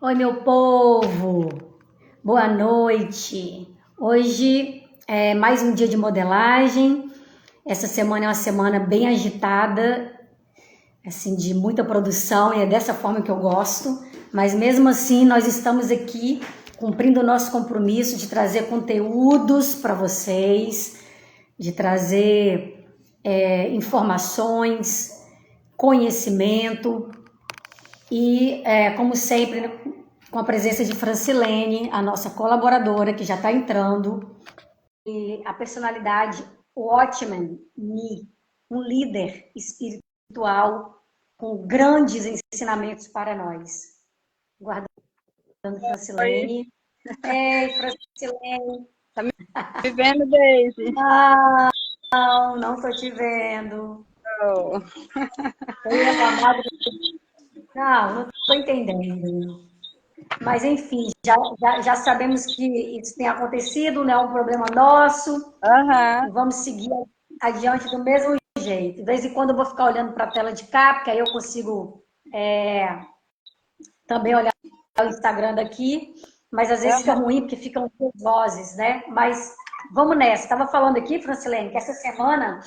Oi, meu povo! Boa noite! Hoje é mais um dia de modelagem. Essa semana é uma semana bem agitada, assim, de muita produção, e é dessa forma que eu gosto. Mas mesmo assim, nós estamos aqui cumprindo o nosso compromisso de trazer conteúdos para vocês, de trazer informações, conhecimento. E, como sempre, né, com a presença de Francilene, a nossa colaboradora, que já está entrando, e a personalidade Watchman Nee, um líder espiritual com grandes ensinamentos para nós. Guardando Oi, Francilene. Ei, Francilene. tá me vendo, Daisy? Não estou te vendo. Oh. Pelo amado. Não estou entendendo. Mas, enfim, já sabemos que isso tem acontecido, não é um problema nosso, Aham, e vamos seguir adiante do mesmo jeito. De vez em quando eu vou ficar olhando para a tela de cá, porque aí eu consigo também olhar o Instagram daqui, mas às vezes fica aham. ruim, porque ficam duas vozes, né? Mas vamos nessa. Estava falando aqui, Francilene, que essa semana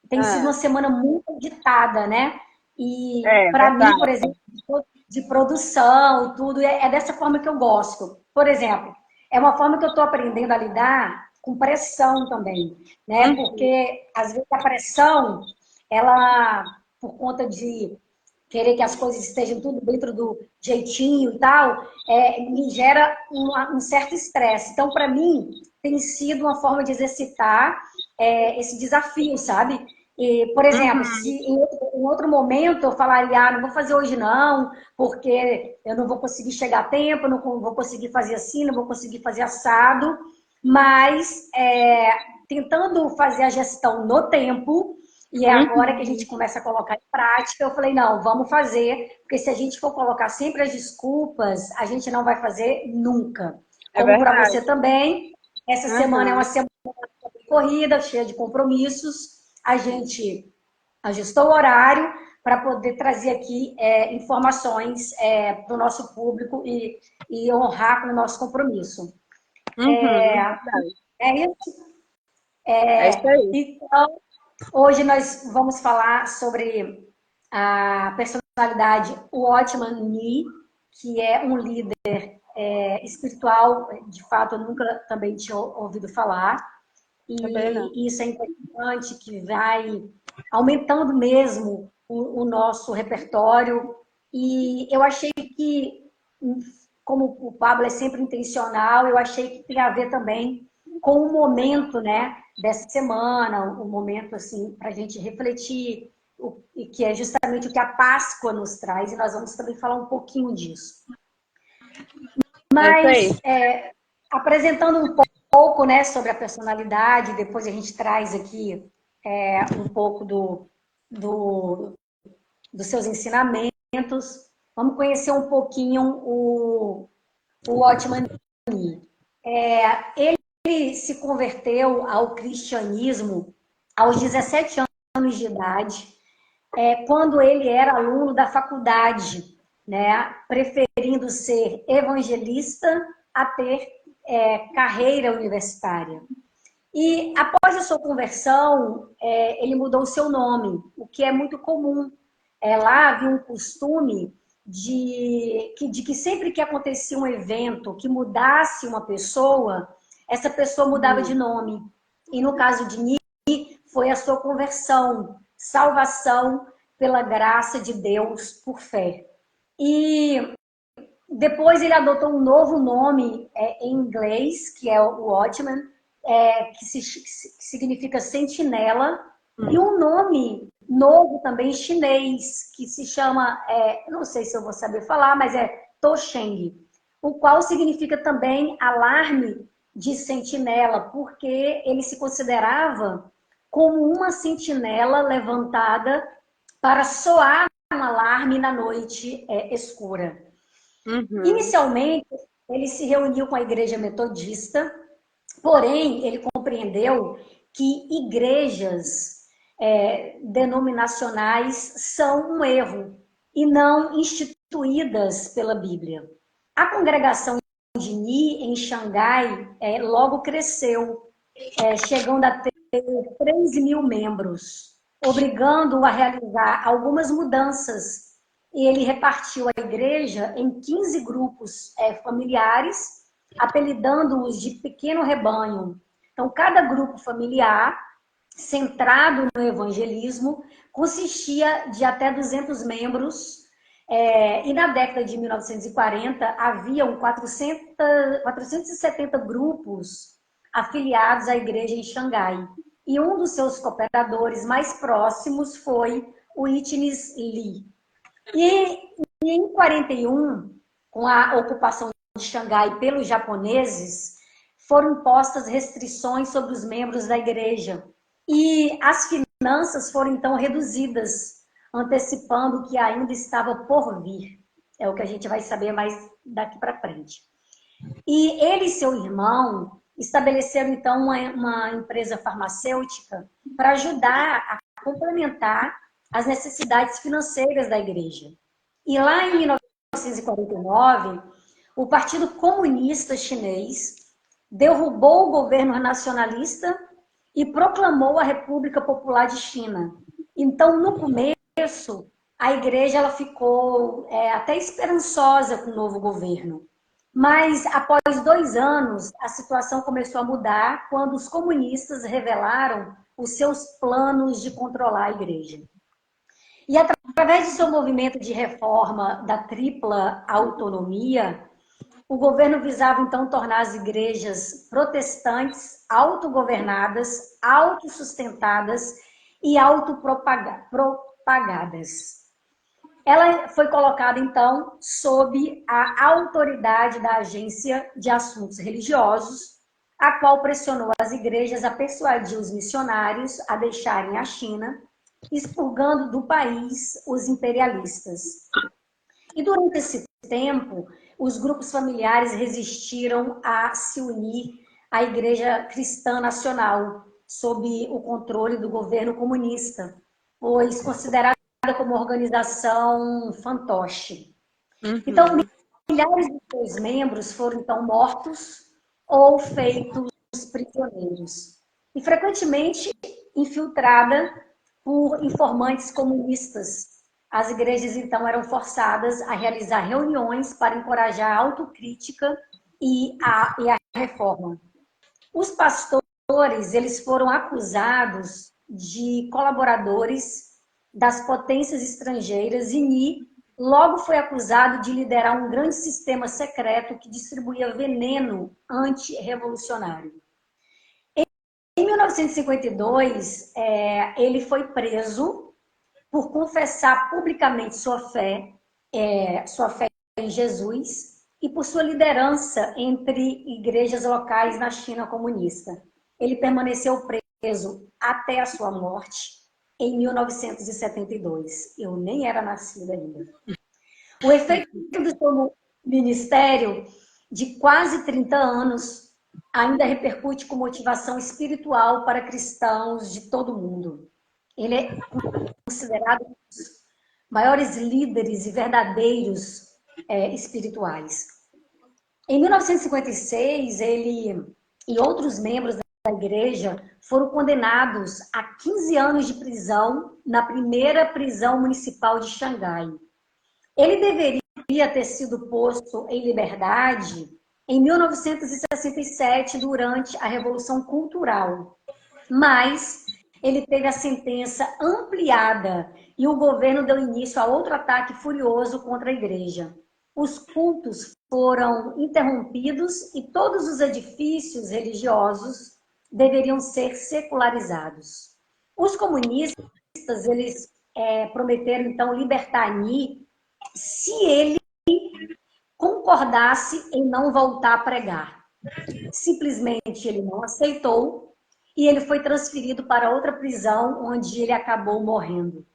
tem sido uma Ah, semana muito agitada, né? E é para mim, por verdade. exemplo, de produção e tudo, é dessa forma que eu gosto. Por exemplo, é uma forma que eu estou aprendendo a lidar com pressão também, né? Uhum. Porque às vezes a pressão, ela, por conta de querer que as coisas estejam tudo dentro do jeitinho e tal, me gera um certo estresse. Então, para mim, tem sido uma forma de exercitar esse desafio, sabe? E, por exemplo, se Uhum. em outro momento eu falaria, não vou fazer hoje não, porque eu não vou conseguir chegar a tempo, não vou conseguir fazer assim, não vou conseguir fazer assado, mas tentando fazer a gestão no tempo, e é agora que a gente Uhum. começa a colocar em prática, eu falei, não, vamos fazer, porque se a gente for colocar sempre as desculpas, a gente não vai fazer nunca. É Como para você verdade. também, essa semana é uma Uhum. semana corrida, cheia de compromissos, a gente ajustou o horário para poder trazer aqui informações para o nosso público e honrar com o nosso compromisso. Uhum. Verdade. É isso? É isso aí. Então, hoje nós vamos falar sobre a personalidade Watchman Nee, que é um líder espiritual, de fato, eu nunca também tinha ouvido falar. Também não. E isso é interessante, que vai aumentando mesmo o nosso repertório. E eu achei que, como o Pablo é sempre intencional, eu achei que tem a ver também com o momento, né, dessa semana, o momento assim para a gente refletir, e que é justamente o que a Páscoa nos traz, e nós vamos também falar um pouquinho disso. É isso aí. Mas, apresentando um pouco, né, sobre a personalidade, depois a gente traz aqui um pouco do, dos seus ensinamentos. Vamos conhecer um pouquinho o Watchman Nee. Ele se converteu ao cristianismo aos 17 anos de idade, quando ele era aluno da faculdade, né, preferindo ser evangelista a ter carreira universitária. E após a sua conversão, ele mudou o seu nome, o que é muito comum. Lá havia um costume de que sempre que acontecia um evento que mudasse uma pessoa, essa pessoa mudava de Uhum. nome. E no caso de Nick, foi a sua conversão, salvação pela graça de Deus por fé. E depois ele adotou um novo nome em inglês, que é o Watchman, que significa sentinela, e um nome novo também chinês, que se chama, não sei se eu vou saber falar, mas é Tosheng, o qual significa também alarme de sentinela, porque ele se considerava como uma sentinela levantada para soar um alarme na noite escura. Uhum. Inicialmente, ele se reuniu com a igreja metodista, porém, ele compreendeu que igrejas denominacionais são um erro e não instituídas pela Bíblia. A congregação de Ni, em Xangai, logo cresceu, chegando a ter 3.000 membros, obrigando-o a realizar algumas mudanças. E ele repartiu a igreja em 15 grupos familiares, apelidando-os de pequeno rebanho. Então, cada grupo familiar, centrado no evangelismo, consistia de até 200 membros, e na década de 1940 haviam 470 grupos afiliados à igreja em Xangai. E um dos seus cooperadores mais próximos foi o Itnis Lee. E em 41, com a ocupação de Xangai pelos japoneses, foram impostas restrições sobre os membros da igreja. E as finanças foram então reduzidas, antecipando o que ainda estava por vir. É o que a gente vai saber mais daqui para frente. E ele e seu irmão estabeleceram então uma empresa farmacêutica para ajudar a complementar as necessidades financeiras da igreja. E lá em 1949, o Partido Comunista Chinês derrubou o governo nacionalista e proclamou a República Popular de China. Então, no começo, a igreja ela ficou até esperançosa com o novo governo. Mas, após 2 anos, a situação começou a mudar quando os comunistas revelaram os seus planos de controlar a igreja. E através de seu movimento de reforma da tripla autonomia, o governo visava, então, tornar as igrejas protestantes autogovernadas, autossustentadas e autopropagadas. Ela foi colocada, então, sob a autoridade da Agência de Assuntos Religiosos, a qual pressionou as igrejas a persuadir os missionários a deixarem a China, expurgando do país os imperialistas. E durante esse tempo, os grupos familiares resistiram a se unir à Igreja Cristã Nacional, sob o controle do governo comunista, pois considerada como organização fantoche. Então, milhares de seus membros foram, então, mortos ou feitos prisioneiros. E, frequentemente, infiltrada por informantes comunistas. As igrejas, então, eram forçadas a realizar reuniões para encorajar a autocrítica e a reforma. Os pastores, eles foram acusados de colaboradores das potências estrangeiras e Ni logo foi acusado de liderar um grande sistema secreto que distribuía veneno antirrevolucionário. Em 1952, ele foi preso por confessar publicamente sua fé em Jesus e por sua liderança entre igrejas locais na China comunista. Ele permaneceu preso até a sua morte em 1972. Eu nem era nascida ainda. O efeito do seu ministério de quase 30 anos ainda repercute com motivação espiritual para cristãos de todo o mundo. Ele é considerado um dos maiores líderes e verdadeiros espirituais. Em 1956, ele e outros membros da igreja foram condenados a 15 anos de prisão na primeira prisão municipal de Xangai. Ele deveria ter sido posto em liberdade em 1967, durante a Revolução Cultural. Mas ele teve a sentença ampliada e o governo deu início a outro ataque furioso contra a igreja. Os cultos foram interrompidos e todos os edifícios religiosos deveriam ser secularizados. Os comunistas, eles prometeram, então, libertar Ni se ele concordasse em não voltar a pregar. Simplesmente ele não aceitou e ele foi transferido para outra prisão, onde ele acabou morrendo.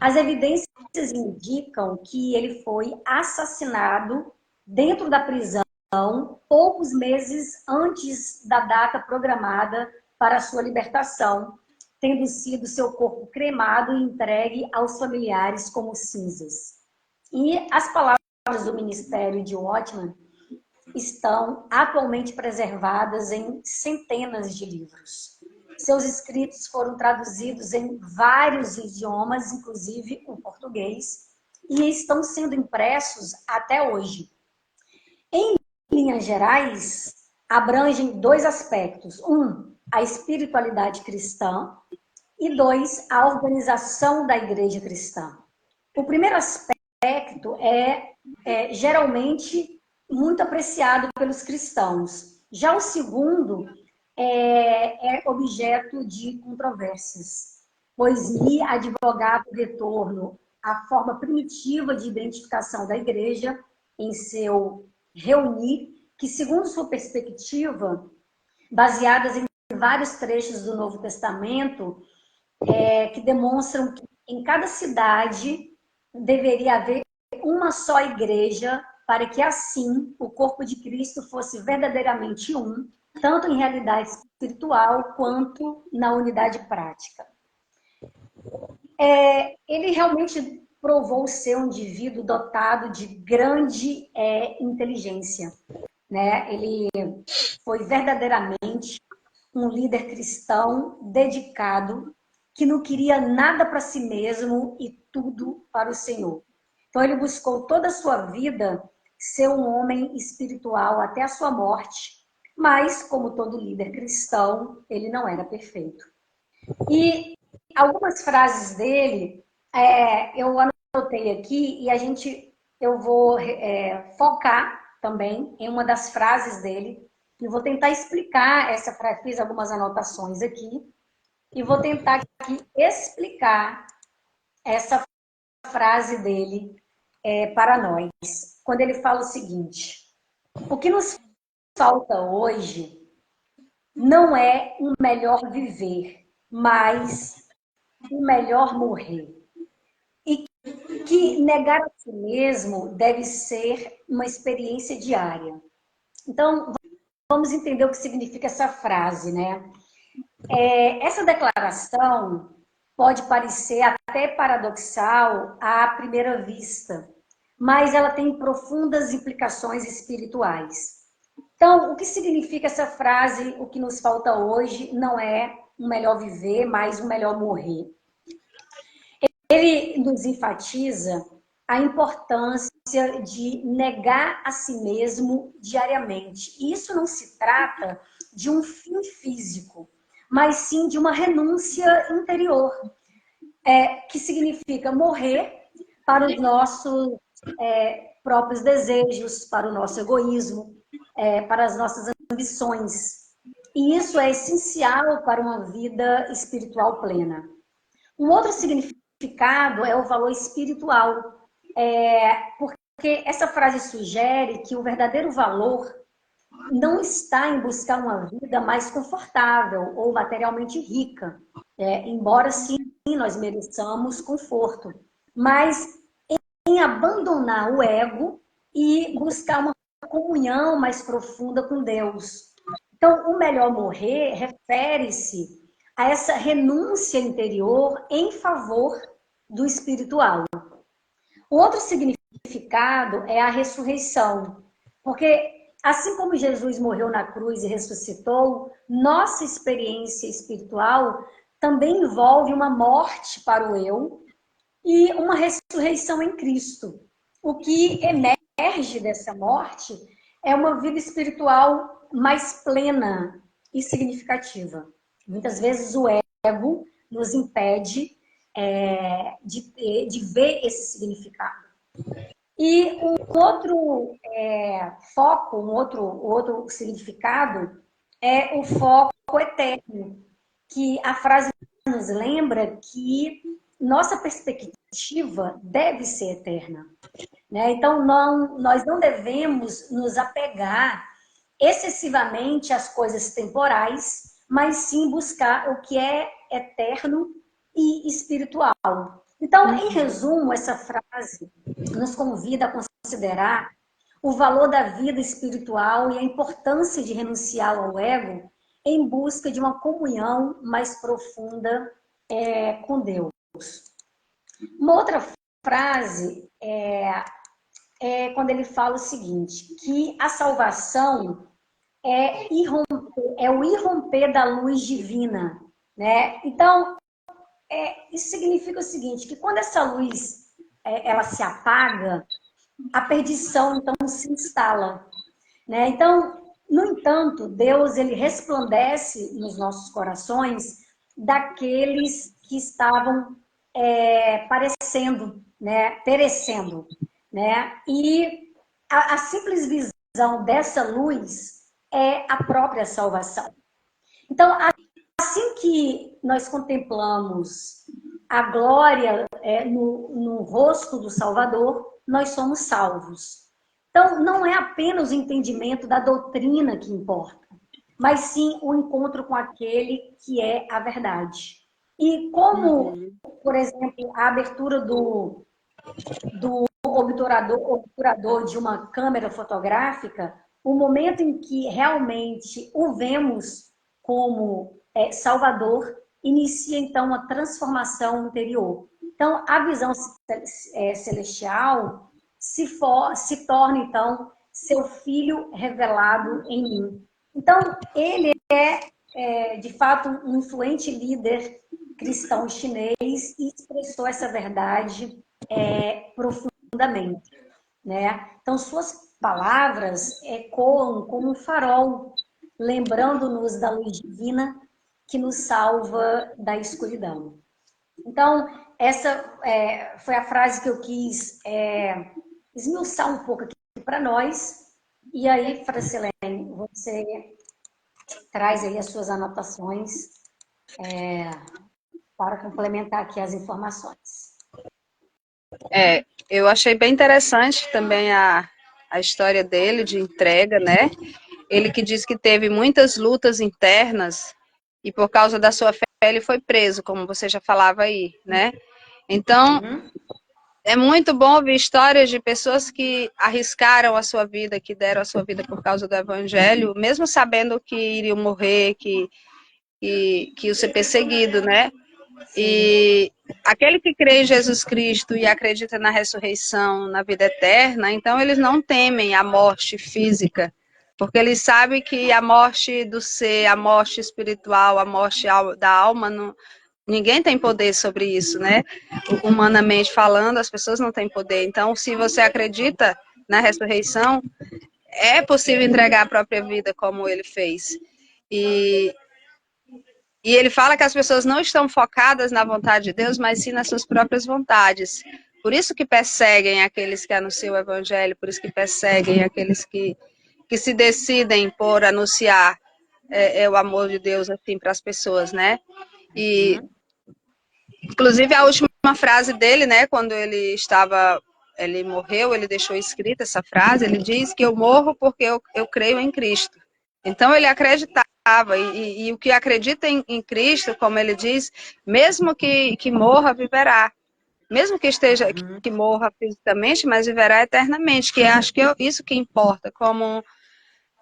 As evidências indicam que ele foi assassinado dentro da prisão poucos meses antes da data programada para a sua libertação, tendo sido seu corpo cremado e entregue aos familiares como cinzas. E as palavras do Ministério de Watchman estão atualmente preservadas em centenas de livros. Seus escritos foram traduzidos em vários idiomas, inclusive o português, e estão sendo impressos até hoje. Em linhas gerais, abrangem dois aspectos. Um, a espiritualidade cristã, e dois, a organização da igreja cristã. O primeiro aspecto é geralmente muito apreciado pelos cristãos. Já o segundo é objeto de controvérsias, pois Lee advogava o retorno à forma primitiva de identificação da igreja em seu reunir, que, segundo sua perspectiva, baseadas em vários trechos do Novo Testamento, que demonstram que em cada cidade deveria haver uma só igreja, para que assim o corpo de Cristo fosse verdadeiramente um, tanto em realidade espiritual quanto na unidade prática. Ele realmente provou ser um indivíduo dotado de grande inteligência, né? Ele foi verdadeiramente um líder cristão dedicado, que não queria nada para si mesmo e tudo para o Senhor. Então ele buscou toda a sua vida ser um homem espiritual até a sua morte, mas, como todo líder cristão, ele não era perfeito. E algumas frases dele, eu anotei aqui, e eu vou focar também em uma das frases dele, e vou tentar explicar essa frase. Fiz algumas anotações aqui, e vou tentar aqui explicar essa frase dele para nós. Quando ele fala o seguinte: o que nos falta hoje não é um melhor viver, mas um melhor morrer. E que negar a si mesmo deve ser uma experiência diária. Então, vamos entender o que significa essa frase, né? Essa declaração pode parecer até paradoxal à primeira vista, mas ela tem profundas implicações espirituais. Então, o que significa essa frase? O que nos falta hoje não é um melhor viver, mas um melhor morrer. Ele nos enfatiza a importância de negar a si mesmo diariamente. E isso não se trata de um fim físico, mas sim de uma renúncia interior, que significa morrer para os nossos próprios desejos, para o nosso egoísmo, para as nossas ambições. E isso é essencial para uma vida espiritual plena. Um outro significado é o valor espiritual, porque essa frase sugere que o verdadeiro valor não está em buscar uma vida mais confortável ou materialmente rica, embora sim nós mereçamos conforto, mas em abandonar o ego e buscar uma comunhão mais profunda com Deus. Então, o melhor morrer refere-se a essa renúncia interior em favor do espiritual. O outro significado é a ressurreição, porque assim como Jesus morreu na cruz e ressuscitou, nossa experiência espiritual também envolve uma morte para o eu e uma ressurreição em Cristo. O que emerge dessa morte é uma vida espiritual mais plena e significativa. Muitas vezes o ego nos impede de ver esse significado. E um outro foco, um outro significado é o foco eterno, que a frase nos lembra que nossa perspectiva deve ser eterna, né? Então, nós não devemos nos apegar excessivamente às coisas temporais, mas sim buscar o que é eterno e espiritual. Então, em resumo, essa frase nos convida a considerar o valor da vida espiritual e a importância de renunciar ao ego em busca de uma comunhão mais profunda com Deus. Uma outra frase quando ele fala o seguinte, que a salvação é o irromper da luz divina, né? Então, isso significa o seguinte, que quando essa luz ela se apaga, a perdição então se instala, né? Então, no entanto, Deus ele resplandece nos nossos corações daqueles que estavam perecendo, né? E a simples visão dessa luz é a própria salvação. Então, assim que nós contemplamos a glória no rosto do Salvador, nós somos salvos. Então, não é apenas o entendimento da doutrina que importa, mas sim o encontro com aquele que é a verdade. E como, por exemplo, a abertura do obturador de uma câmera fotográfica, o momento em que realmente o vemos como Salvador, inicia então uma transformação interior. Então, a visão celestial se torna então seu filho revelado em mim. Então, ele de fato um influente líder cristão chinês e expressou essa verdade profundamente, né? Então, suas palavras ecoam como um farol, lembrando-nos da luz divina que nos salva da escuridão. Então, essa foi a frase que eu quis esmiuçar um pouco aqui para nós. E aí, Francilene, você traz aí as suas anotações para complementar aqui as informações. Eu achei bem interessante também a história dele de entrega, né? Ele que diz que teve muitas lutas internas e por causa da sua fé ele foi preso, como você já falava aí, né? Então, é muito bom ouvir histórias de pessoas que arriscaram a sua vida, que deram a sua vida por causa do evangelho, mesmo sabendo que iriam morrer, que iam ser perseguidos, né? E aquele que crê em Jesus Cristo e acredita na ressurreição, na vida eterna, então eles não temem a morte física, porque eles sabem que a morte do ser, a morte espiritual, a morte da alma, não, ninguém tem poder sobre isso, né? Humanamente falando, as pessoas não têm poder. Então, se você acredita na ressurreição, é possível entregar a própria vida como ele fez. E ele fala que as pessoas não estão focadas na vontade de Deus, mas sim nas suas próprias vontades. Por isso que perseguem aqueles que anunciam o evangelho, por isso que perseguem aqueles que se decidem por anunciar o amor de Deus assim para as pessoas, né? E inclusive a última frase dele, né, quando ele morreu, ele deixou escrita essa frase, ele diz que eu morro porque eu creio em Cristo. Então ele acreditava, e o que acredita em Cristo, como ele diz, mesmo que morra, viverá. Mesmo que morra fisicamente, mas viverá eternamente, que acho que é isso que importa, como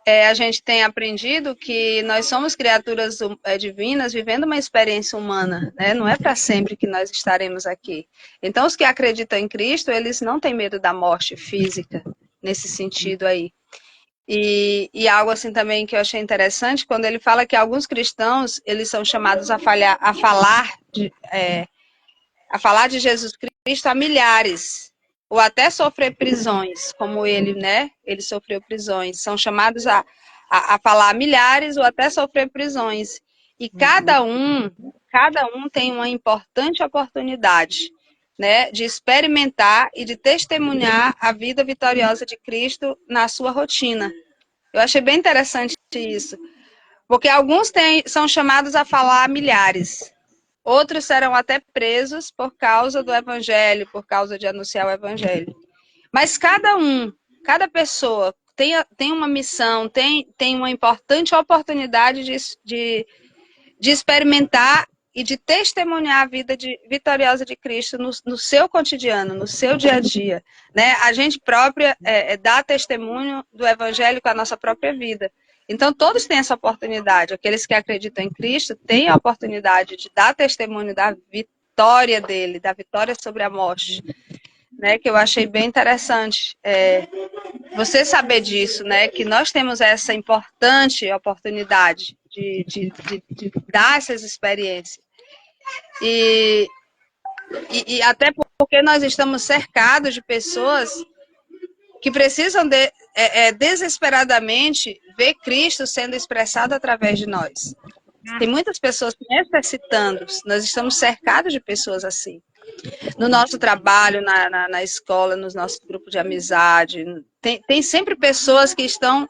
a gente tem aprendido que nós somos criaturas divinas vivendo uma experiência humana, né? Não é para sempre que nós estaremos aqui. Então, os que acreditam em Cristo, eles não têm medo da morte física, nesse sentido aí. E algo assim também que eu achei interessante, quando ele fala que alguns cristãos, eles são chamados a falar de Jesus Cristo a milhares, ou até sofrer prisões, como ele, né? Ele sofreu prisões. São chamados a falar a milhares ou até sofrer prisões. E cada um tem uma importante oportunidade, né, de experimentar e de testemunhar a vida vitoriosa de Cristo na sua rotina. Eu achei bem interessante isso, porque alguns são chamados a falar a milhares, outros serão até presos por causa do evangelho, por causa de anunciar o evangelho. Mas cada pessoa tem uma missão, tem uma importante oportunidade de experimentar e de testemunhar a vida vitoriosa de Cristo no seu cotidiano, no seu dia a dia, né? A gente própria dá testemunho do evangelho com a nossa própria vida. Então, todos têm essa oportunidade. Aqueles que acreditam em Cristo têm a oportunidade de dar testemunho da vitória dele, da vitória sobre a morte, né, que eu achei bem interessante. Você saber disso, né, que nós temos essa importante oportunidade de dar essas experiências. E até porque nós estamos cercados de pessoas que precisam desesperadamente ver Cristo sendo expressado através de nós. Tem muitas pessoas necessitando, nós estamos cercados de pessoas assim. No nosso trabalho, na escola, nos nossos grupos de amizade, tem sempre pessoas que estão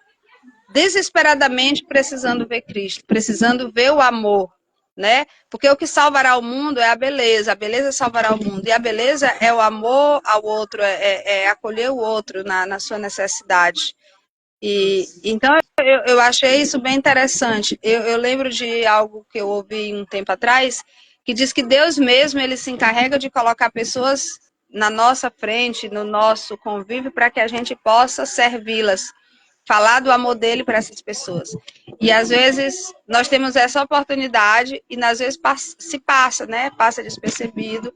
desesperadamente precisando ver Cristo, precisando ver o amor, né? Porque o que salvará o mundo é a beleza salvará o mundo, e a beleza é o amor ao outro, é acolher o outro na sua necessidade. E então eu achei isso bem interessante. Eu lembro de algo que eu ouvi um tempo atrás, que diz que Deus mesmo, ele se encarrega de colocar pessoas na nossa frente, no nosso convívio, para que a gente possa servi-las, falar do amor dele para essas pessoas. E às vezes nós temos essa oportunidade e às vezes se passa, né? Passa despercebido.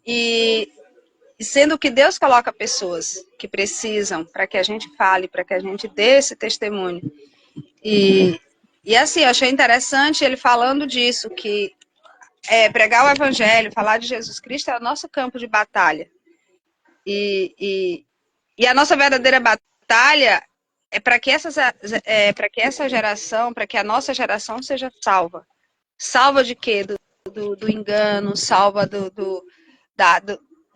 E sendo que Deus coloca pessoas que precisam para que a gente fale, para que a gente dê esse testemunho. E assim, eu achei interessante ele falando disso, que pregar o evangelho, falar de Jesus Cristo é o nosso campo de batalha. E a nossa verdadeira batalha é para que essa geração, para que a nossa geração seja salva. Salva de quê? Do engano, salva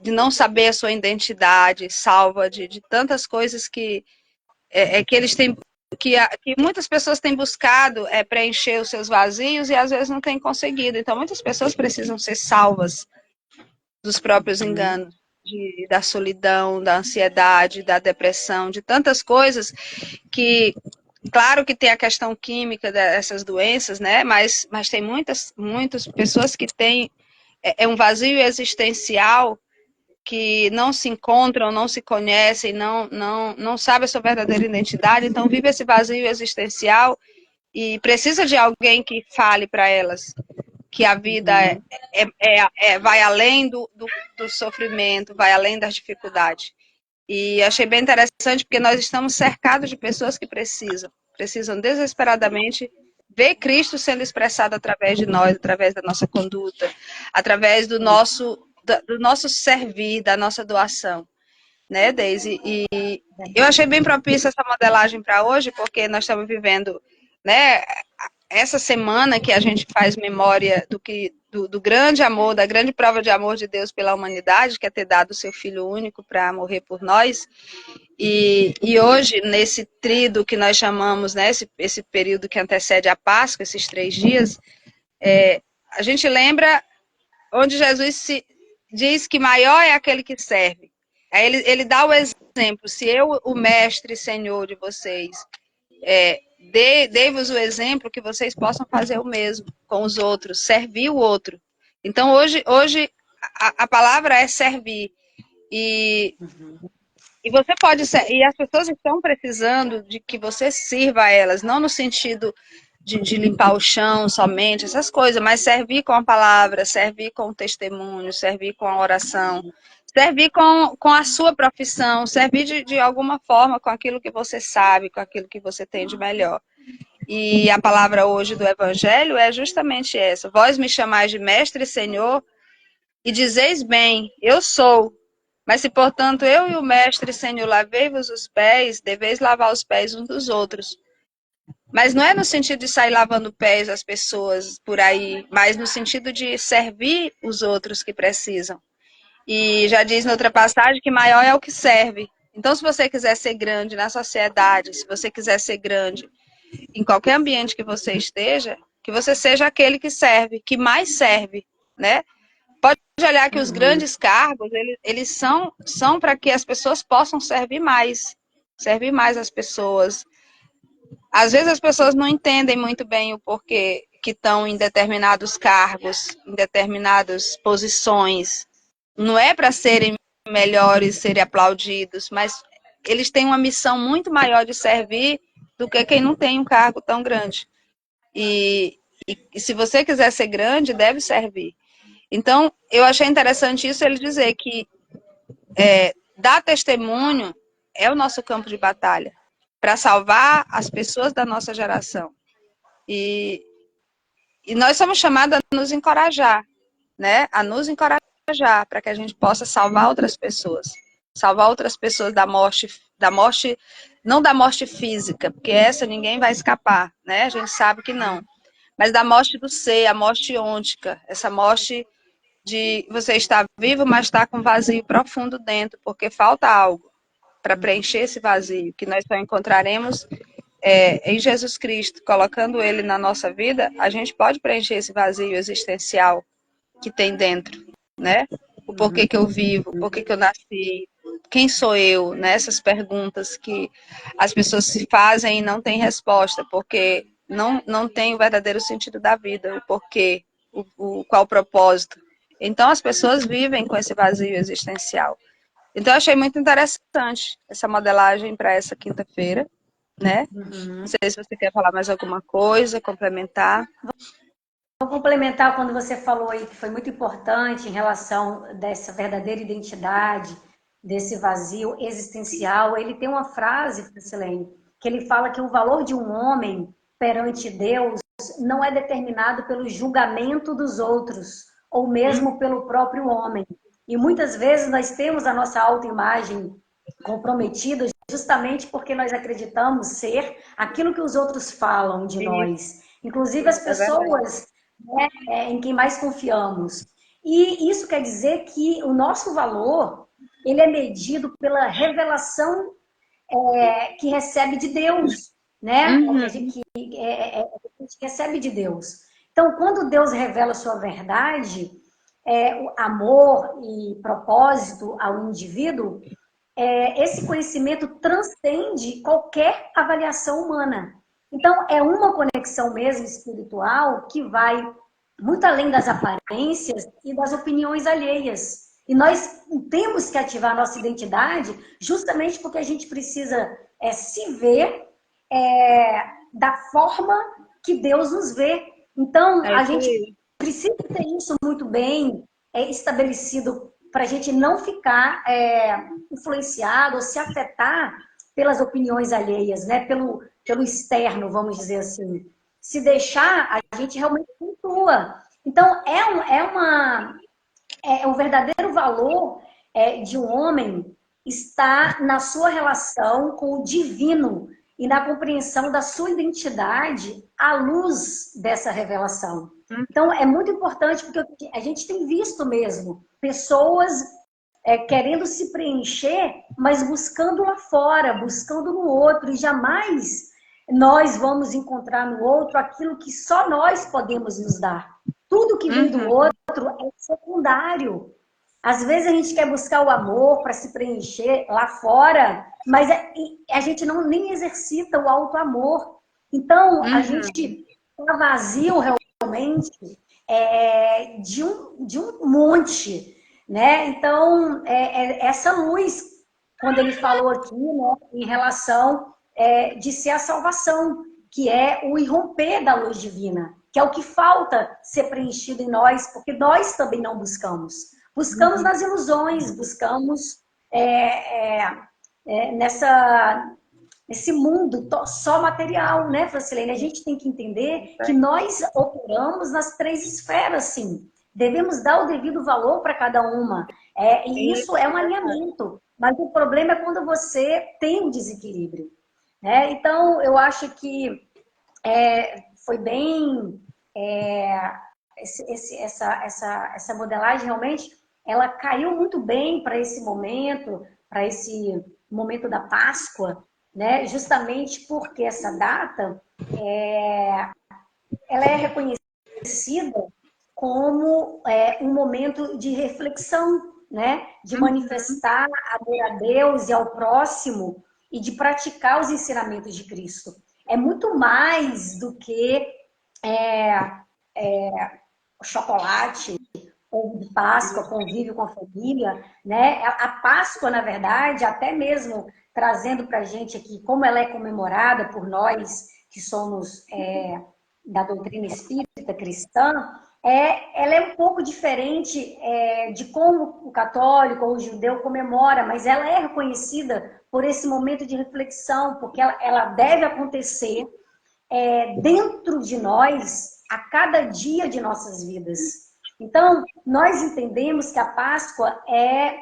de não saber a sua identidade, salva de tantas coisas que eles têm, que muitas pessoas têm buscado preencher os seus vazios e às vezes não têm conseguido. Então, muitas pessoas precisam ser salvas dos próprios enganos, da solidão, da ansiedade, da depressão, de tantas coisas que, claro que tem a questão química dessas doenças, né? Mas tem muitas pessoas que têm um vazio existencial, que não se encontram, não se conhecem, não sabem a sua verdadeira identidade, então vive esse vazio existencial e precisa de alguém que fale para elas que a vida vai além do sofrimento, vai além das dificuldades. E achei bem interessante porque nós estamos cercados de pessoas que precisam desesperadamente ver Cristo sendo expressado através de nós, através da nossa conduta, através do nosso servir, da nossa doação, né, Deise? E eu achei bem propícia essa modelagem para hoje, porque nós estamos vivendo, né, essa semana que a gente faz memória do grande amor, da grande prova de amor de Deus pela humanidade, que é ter dado o seu Filho único para morrer por nós. E hoje, nesse tríduo que nós chamamos, né, esse período que antecede a Páscoa, esses 3 dias, a gente lembra onde Jesus diz que maior é aquele que serve. Aí ele dá o exemplo: se eu, o mestre Senhor de vocês, dei-vos o exemplo, que vocês possam fazer o mesmo com os outros, servir o outro. Então, hoje a palavra é servir. E você pode ser, e as pessoas estão precisando de que você sirva a elas, não no sentido de limpar o chão somente, essas coisas, mas servir com a palavra, servir com o testemunho, servir com a oração, servir com a sua profissão, servir de alguma forma com aquilo que você sabe, com aquilo que você tem de melhor. E a palavra hoje do Evangelho é justamente essa: vós me chamais de mestre e Senhor, e dizeis bem, eu sou. Mas se, portanto, eu e o mestre Senhor lavei-vos os pés, deveis lavar os pés uns dos outros. Mas não é no sentido de sair lavando pés às pessoas por aí, mas no sentido de servir os outros que precisam. E já diz na outra passagem que maior é o que serve. Então, se você quiser ser grande na sociedade, se você quiser ser grande em qualquer ambiente que você esteja, que você seja aquele que serve, que mais serve, né? Pode olhar que os grandes cargos, eles são para que as pessoas possam servir mais as pessoas. Às vezes as pessoas não entendem muito bem o porquê que estão em determinados cargos, em determinadas posições. Não é para serem melhores, serem aplaudidos, mas eles têm uma missão muito maior de servir do que quem não tem um cargo tão grande. E se você quiser ser grande, deve servir. Então, eu achei interessante isso, ele dizer que dar testemunho é o nosso campo de batalha para salvar as pessoas da nossa geração. E nós somos chamados a nos encorajar, né? A nos encorajar para que a gente possa salvar outras pessoas. Salvar outras pessoas da morte, não da morte física, porque essa ninguém vai escapar, né? A gente sabe que não. Mas da morte do ser, a morte ôntica, essa morte de você estar vivo, mas estar com vazio profundo dentro, porque falta algo para preencher esse vazio, que nós só encontraremos em Jesus Cristo, colocando Ele na nossa vida, a gente pode preencher esse vazio existencial que tem dentro, né? O porquê que eu vivo, porquê que eu nasci, quem sou eu, né? Essas perguntas que as pessoas se fazem e não têm resposta, porque não tem o verdadeiro sentido da vida, o porquê, qual o propósito. Então as pessoas vivem com esse vazio existencial. Então eu achei muito interessante essa modelagem para essa quinta-feira, né? Não sei se você quer falar mais alguma coisa, complementar. Vou complementar quando você falou aí que foi muito importante em relação dessa verdadeira identidade, desse vazio existencial. Ele tem uma frase, Francilene, que ele fala que o valor de um homem perante Deus não é determinado pelo julgamento dos outros, ou mesmo pelo próprio homem. E muitas vezes nós temos a nossa autoimagem comprometida justamente porque nós acreditamos ser aquilo que os outros falam de nós. Inclusive as pessoas, né, em quem mais confiamos. E isso quer dizer que o nosso valor, ele é medido pela revelação que recebe de Deus, né? Que a gente recebe de Deus. Então, quando Deus revela a sua verdade, o amor e propósito ao indivíduo, esse conhecimento transcende qualquer avaliação humana. Então, é uma conexão mesmo espiritual que vai muito além das aparências e das opiniões alheias. E nós temos que ativar a nossa identidade justamente porque a gente precisa se ver da forma que Deus nos vê. Então, a gente precisa ter isso muito bem estabelecido para a gente não ficar influenciado ou se afetar pelas opiniões alheias, né? Pelo externo, vamos dizer assim. Se deixar, a gente realmente flutua. Então, o verdadeiro valor de um homem está na sua relação com o divino e na compreensão da sua identidade à luz dessa revelação. Então, é muito importante, porque a gente tem visto mesmo pessoas querendo se preencher, mas buscando lá fora, buscando no outro, e jamais nós vamos encontrar no outro aquilo que só nós podemos nos dar. Tudo que vem do outro é secundário. Às vezes a gente quer buscar o amor para se preencher lá fora, mas a gente nem exercita o auto-amor. Então, a gente está vazio realmente de um monte, né? Então, essa luz, quando ele falou aqui, né, em relação de ser a salvação, que é o irromper da luz divina, que é o que falta ser preenchido em nós, porque nós também não buscamos. Buscamos nas ilusões, buscamos nesse mundo só material, né, Francilene? A gente tem que entender que nós operamos nas 3 esferas, sim. Devemos dar o devido valor para cada uma. E isso é um alinhamento. Mas o problema é quando você tem um desequilíbrio. Né? Então, eu acho que foi bem... essa modelagem realmente, ela caiu muito bem para esse momento da Páscoa, né? Justamente porque essa data ela é reconhecida como um momento de reflexão, né? De manifestar amor a Deus e ao próximo e de praticar os ensinamentos de Cristo. É muito mais do que chocolate, ovo de Páscoa, convívio com a família, né? A Páscoa, na verdade, até mesmo trazendo para a gente aqui como ela é comemorada por nós que somos da doutrina espírita cristã, ela é um pouco diferente de como o católico ou o judeu comemora, mas ela é reconhecida por esse momento de reflexão, porque ela deve acontecer dentro de nós a cada dia de nossas vidas. Então, nós entendemos que a Páscoa é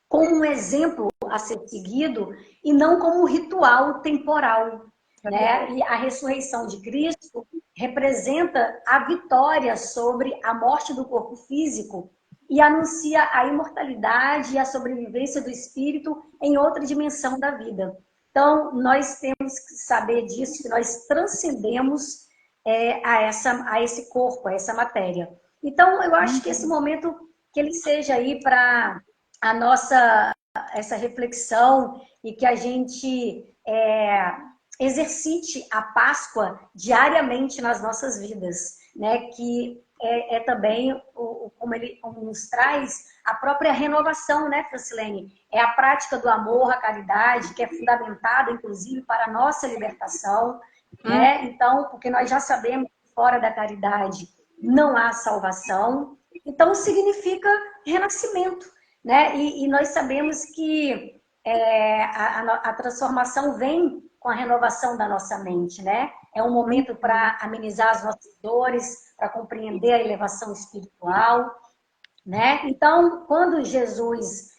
como um exemplo a ser seguido e não como um ritual temporal, né? E a ressurreição de Cristo representa a vitória sobre a morte do corpo físico e anuncia a imortalidade e a sobrevivência do espírito em outra dimensão da vida. Então, nós temos que saber disso, que nós transcendemos a esse corpo, a essa matéria. Então, eu acho que esse momento que ele seja aí para a nossa essa reflexão e que a gente exercite a Páscoa diariamente nas nossas vidas, né? Que também, como ele nos traz, a própria renovação, né, Francilene? É a prática do amor, a caridade, que é fundamentada, inclusive, para a nossa libertação, né? Então, porque nós já sabemos que fora da caridade não há salvação, então significa renascimento, né? E nós sabemos que a transformação vem com a renovação da nossa mente, né? É um momento para amenizar as nossas dores, para compreender a elevação espiritual, né? Então, quando Jesus,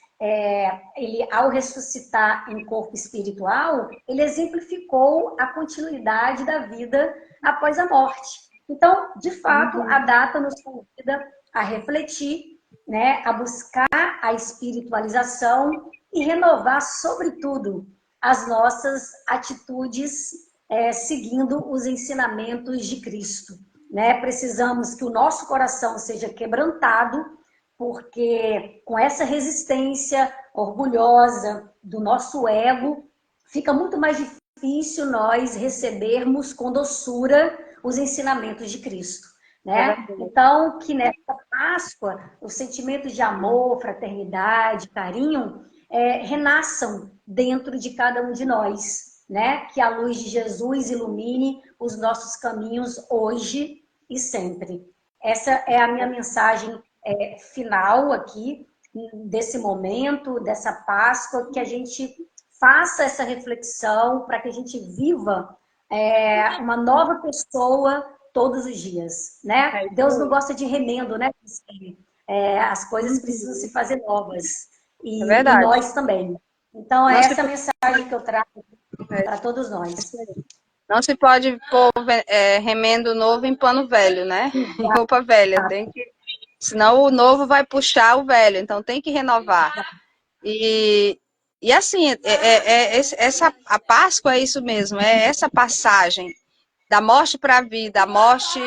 ele ao ressuscitar em corpo espiritual, ele exemplificou a continuidade da vida após a morte. Então, de fato, a data nos convida a refletir, né? A buscar a espiritualização e renovar, sobretudo, as nossas atitudes seguindo os ensinamentos de Cristo, né? Precisamos que o nosso coração seja quebrantado, porque com essa resistência orgulhosa do nosso ego, fica muito mais difícil nós recebermos com doçura os ensinamentos de Cristo, né? Então, que nessa Páscoa, os sentimentos de amor, fraternidade, carinho, renasçam dentro de cada um de nós, né? Que a luz de Jesus ilumine os nossos caminhos hoje e sempre. Essa é a minha mensagem final aqui, desse momento, dessa Páscoa, que a gente faça essa reflexão para que a gente viva uma nova pessoa todos os dias, né? Deus não gosta de remendo, né? As coisas precisam se fazer novas. E nós também. Então, essa é a mensagem que eu trago para todos nós. Não se pode pôr remendo novo em pano velho, né? Em roupa velha. Senão o novo vai puxar o velho. Então tem que renovar. E assim, a Páscoa é isso mesmo. É essa passagem da morte para a vida, a morte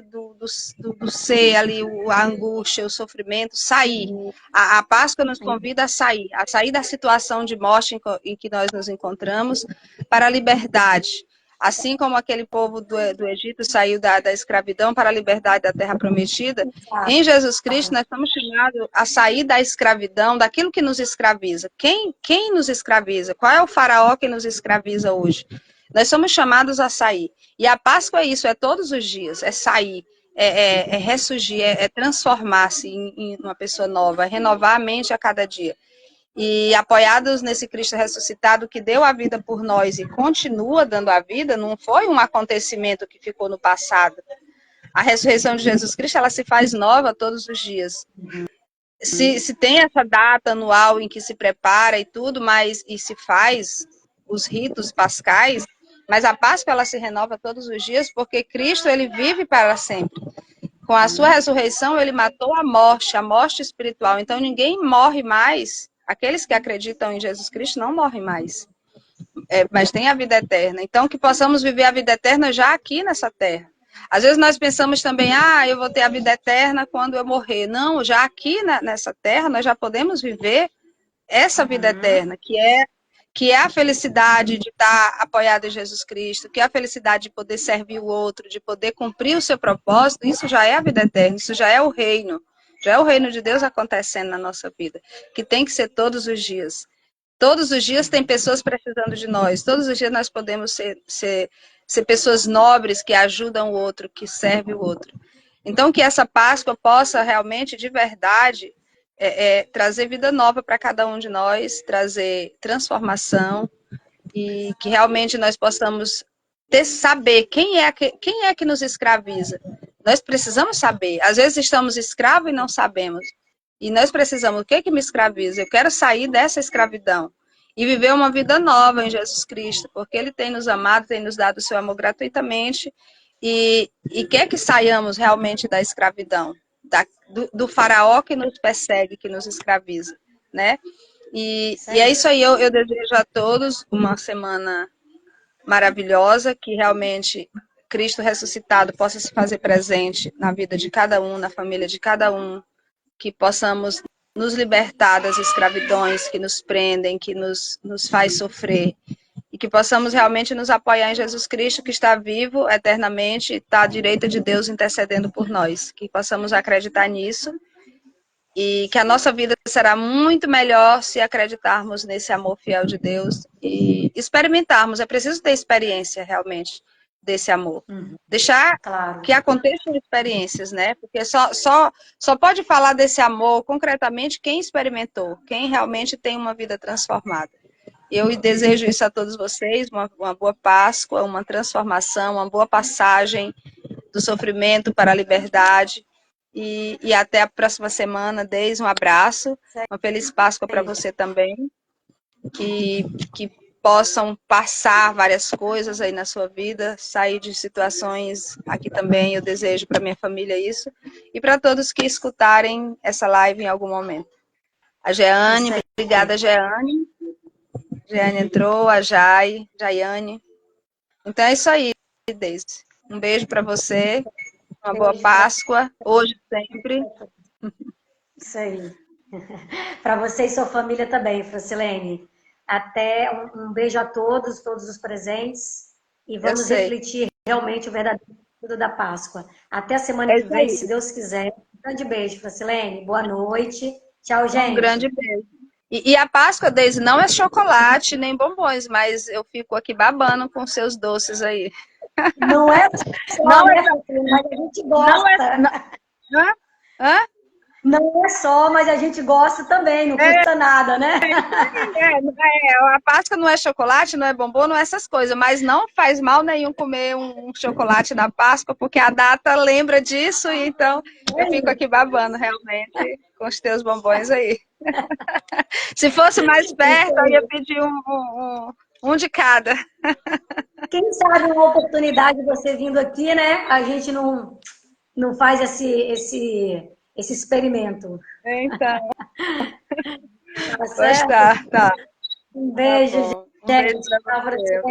do ser ali, a angústia, o sofrimento, sair. A Páscoa nos convida a sair da situação de morte em que nós nos encontramos para a liberdade. Assim como aquele povo do Egito saiu da escravidão para a liberdade da terra prometida, em Jesus Cristo nós estamos chamados a sair da escravidão, daquilo que nos escraviza. Quem nos escraviza? Qual é o faraó que nos escraviza hoje? Nós somos chamados a sair. E a Páscoa é isso, é todos os dias, é sair, é ressurgir, é transformar-se em uma pessoa nova, é renovar a mente a cada dia. E apoiados nesse Cristo ressuscitado que deu a vida por nós e continua dando a vida, não foi um acontecimento que ficou no passado. A ressurreição de Jesus Cristo, ela se faz nova todos os dias. Se tem essa data anual em que se prepara e tudo, e se faz os ritos pascais, mas a Páscoa ela se renova todos os dias porque Cristo ele vive para sempre. Com a sua ressurreição ele matou a morte espiritual. Então ninguém morre mais. Aqueles que acreditam em Jesus Cristo não morrem mais, mas têm a vida eterna. Então que possamos viver a vida eterna já aqui nessa terra. Às vezes nós pensamos também, eu vou ter a vida eterna quando eu morrer. Não, já aqui nessa terra nós já podemos viver essa vida eterna, que é a felicidade de estar apoiado em Jesus Cristo, que é a felicidade de poder servir o outro, de poder cumprir o seu propósito. Isso já é a vida eterna, isso já é o reino. Já é o reino de Deus acontecendo na nossa vida, que tem que ser todos os dias. Todos os dias tem pessoas precisando de nós, todos os dias nós podemos ser pessoas nobres que ajudam o outro, que servem o outro. Então, que essa Páscoa possa realmente, de verdade, trazer vida nova para cada um de nós, trazer transformação, e que realmente nós possamos saber quem é que nos escraviza. Nós precisamos saber. Às vezes estamos escravos e não sabemos. E nós precisamos, o que é que me escraviza? Eu quero sair dessa escravidão e viver uma vida nova em Jesus Cristo, porque Ele tem nos amado, tem nos dado o seu amor gratuitamente, e quer que saiamos realmente da escravidão, do faraó que nos persegue, que nos escraviza, né? E é isso aí, eu desejo a todos uma semana maravilhosa, que realmente Cristo ressuscitado possa se fazer presente na vida de cada um, na família de cada um, que possamos nos libertar das escravidões que nos prendem, que nos faz sofrer, e que possamos realmente nos apoiar em Jesus Cristo, que está vivo eternamente, está à direita de Deus intercedendo por nós, que possamos acreditar nisso, e que a nossa vida será muito melhor se acreditarmos nesse amor fiel de Deus e experimentarmos. É preciso ter experiência realmente desse amor. Deixar que aconteçam experiências, né? Porque só pode falar desse amor concretamente quem experimentou, quem realmente tem uma vida transformada. Eu desejo isso a todos vocês, uma boa Páscoa, uma transformação, uma boa passagem do sofrimento para a liberdade. E até a próxima semana. Deise, um abraço, uma feliz Páscoa para você também, que possam passar várias coisas aí na sua vida, sair de situações, aqui também eu desejo para minha família isso, e para todos que escutarem essa live em algum momento. A Jeane, obrigada, Jeane. Jeane entrou, a Jaiane. Então é isso aí, Deise. Um beijo para você. Uma boa Páscoa, hoje sempre. Isso aí. Para você e sua família também, Francilene. Até um beijo a todos os presentes. E vamos refletir realmente o verdadeiro sentido da Páscoa. Até a semana que vem, se Deus quiser. Um grande beijo, Francilene. Boa noite. Tchau, gente. Um grande beijo. E a Páscoa, Deise, não é chocolate nem bombons, mas eu fico aqui babando com seus doces aí. Não é só, não né, mas a gente gosta. Hã? Não é só, mas a gente gosta também, não custa nada, né? A Páscoa não é chocolate, não é bombom, não é essas coisas, mas não faz mal nenhum comer um chocolate na Páscoa, porque a data lembra disso, e então eu fico aqui babando realmente com os teus bombons aí. Se fosse mais perto, eu ia pedir um de cada. Quem sabe uma oportunidade de você vindo aqui, né? A gente não faz esse experimento. Então. Tá certo? Tá. Um beijo, gente. Um beijo pra você.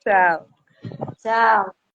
Tchau. Tchau. Tchau.